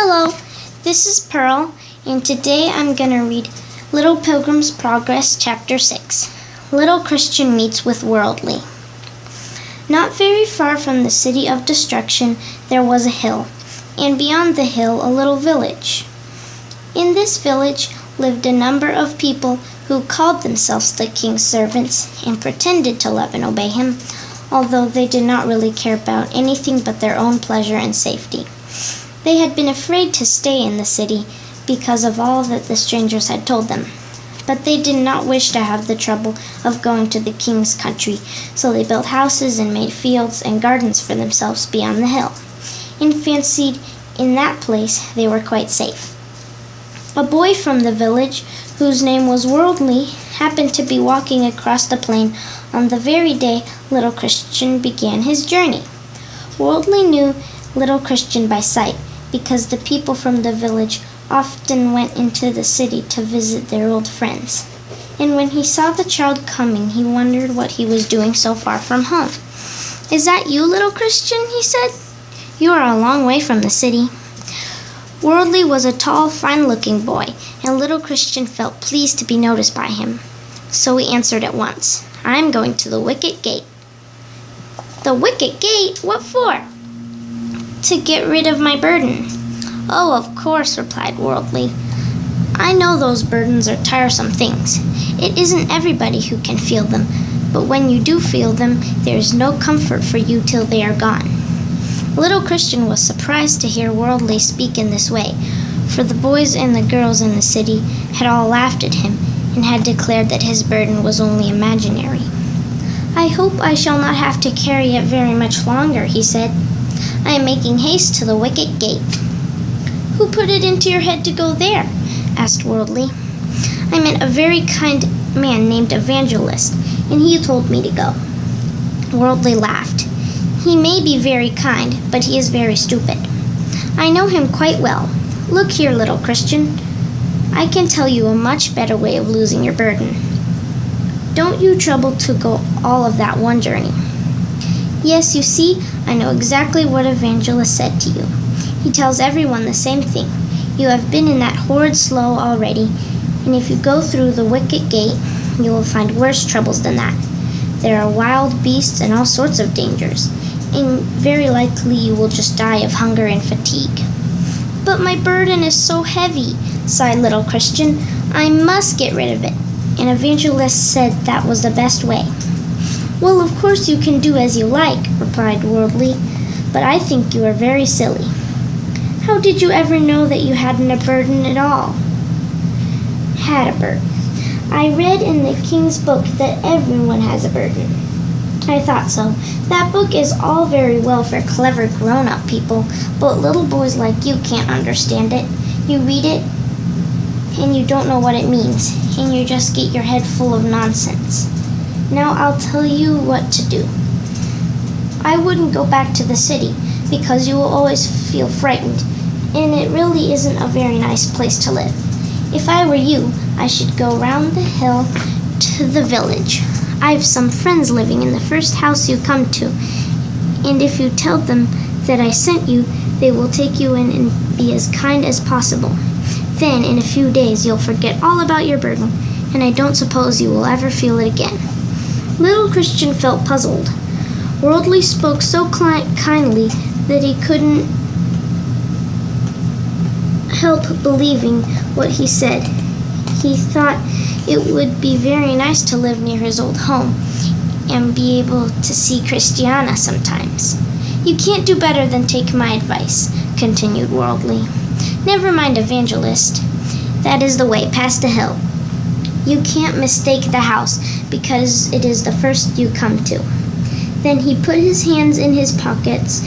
Hello, this is Pearl, and today I'm going to read Little Pilgrim's Progress, Chapter 6. Little Christian Meets with Worldly. Not very far from the city of destruction there was a hill, and beyond the hill a little village. In this village lived a number of people who called themselves the king's servants and pretended to love and obey him, although they did not really care about anything but their own pleasure and safety. They had been afraid to stay in the city because of all that the strangers had told them, but they did not wish to have the trouble of going to the king's country, so they built houses and made fields and gardens for themselves beyond the hill, and fancied in that place they were quite safe. A boy from the village, whose name was Worldly, happened to be walking across the plain on the very day Little Christian began his journey. Worldly knew Little Christian by sight, because the people from the village often went into the city to visit their old friends. And when he saw the child coming, he wondered what he was doing so far from home. "Is that you, Little Christian?" he said. "You are a long way from the city." Worldly was a tall, fine-looking boy, and Little Christian felt pleased to be noticed by him. So he answered at once, "I am going to the wicket gate." "The wicket gate? What for?" "To get rid of my burden." "Oh, of course," replied Worldly. "I know those burdens are tiresome things. It isn't everybody who can feel them, but when you do feel them, there is no comfort for you till they are gone." Little Christian was surprised to hear Worldly speak in this way, for the boys and the girls in the city had all laughed at him and had declared that his burden was only imaginary. "I hope I shall not have to carry it very much longer," he said. "I am making haste to the wicket gate." "Who put it into your head to go there?" asked Worldly. "I met a very kind man named Evangelist, and he told me to go." Worldly laughed. "He may be very kind, but he is very stupid. I know him quite well. Look here, Little Christian. I can tell you a much better way of losing your burden. Don't you trouble to go all of that one journey." "Yes, you see, I know exactly what Evangelist said to you. He tells everyone the same thing. You have been in that horrid slough already, and if you go through the wicket gate, you will find worse troubles than that. There are wild beasts and all sorts of dangers, and very likely you will just die of hunger and fatigue." "But my burden is so heavy," sighed Little Christian. "I must get rid of it, and Evangelist said that was the best way." "Well, of course you can do as you like," replied Worldly, "but I think you are very silly. How did you ever know that you hadn't a burden at all?" "Had a burden? I read in the king's book that everyone has a burden." "I thought so. That book is all very well for clever grown-up people, but little boys like you can't understand it. You read it, and you don't know what it means, and you just get your head full of nonsense. Now I'll tell you what to do. I wouldn't go back to the city, because you will always feel frightened, and it really isn't a very nice place to live. If I were you, I should go round the hill to the village. I've some friends living in the first house you come to, and if you tell them that I sent you, they will take you in and be as kind as possible. Then, in a few days, you'll forget all about your burden, and I don't suppose you will ever feel it again." Little Christian felt puzzled. Worldly spoke so kindly that he couldn't help believing what he said. He thought it would be very nice to live near his old home and be able to see Christiana sometimes. "You can't do better than take my advice," continued Worldly. "Never mind Evangelist. That is the way past the hill. You can't mistake the house because it is the first you come to." Then he put his hands in his pockets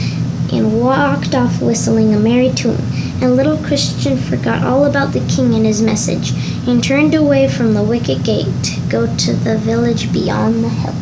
and walked off whistling a merry tune, and Little Christian forgot all about the king and his message, and turned away from the wicket gate to go to the village beyond the hill.